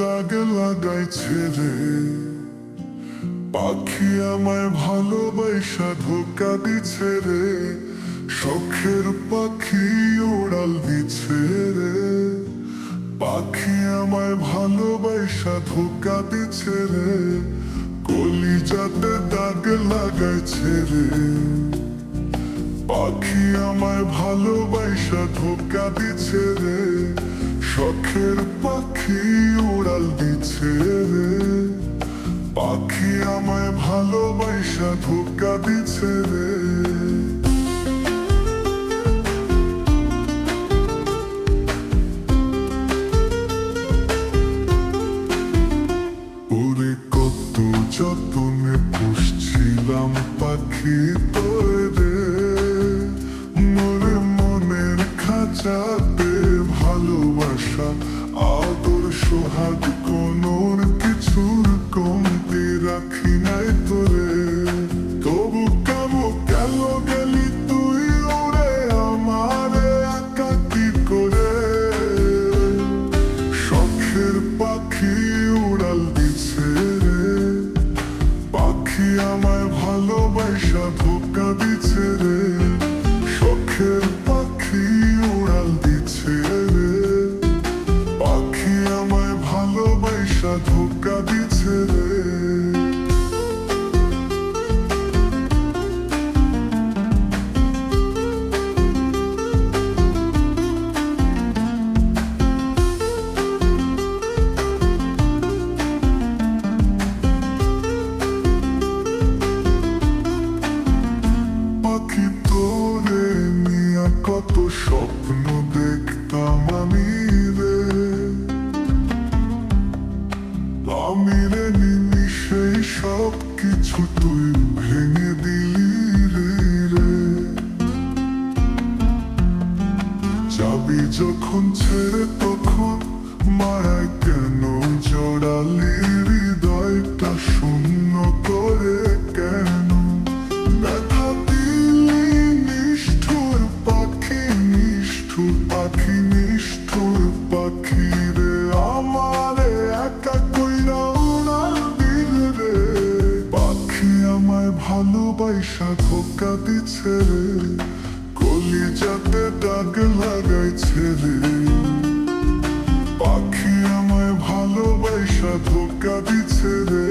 দাগ লাগাইছে রে। পাখি আমায় ভালোবাসা ধোকা দিছে রে, শখের পাখি উড়াল দিছে রে। পাখি আমায় ভালোবাসা ধোকা দিছে রে, কলিজাতে দাগ লাগাইছে রে। পাখি আমায় ভালোবাসা ধোকা দিছে রে, শখের পাখি উড়াল দিছে রে। পাখি আমায় ভালোবাসা ধোকা দিছে রে। ওরে কত যতনে পুষছিলাম পাখি তোরে, মোরে মনের খাঁচাতে ভালোবাসা আদর সোহাগ কোনোর কিছুর কমতি রাখি নাই তোরে। তবু কাবু কেন গেলি তুই ওরে আমারে একাকি করে, শখের পাখি উড়াল দিছে রে। পাখি আমায় ভালোবাসা ধোকা দিছে রে, শখের পাখি উড়াল দিছে রে। পাখি আমায় ভালোবাসা ধোকা দিছে রে। পাখি তোরে নিয়া কত স্বপ্ন দেখতাম আমি রে, আমি রে নিমিষেই সব কিছু তুই ভেঙে দিলি রে। যাবি যখন ছেড়ে তখন মায়ায় কেন জড়ালি হৃদয়টা শূন্য করে কেন। ব্যথা দিলি নিষ্ঠুর পাখি, নিষ্ঠুর পাখি, নিষ্ঠুর পাখি রে। আমারে একা কইরা উড়াল দিল রে। পাখি আমায় ভালোবাসা ধোকা দিছে রে, কলিজাতে দাগ লাগাইছে রে। পাখি আমায় ভালোবাসা ধোকা দিছে রে,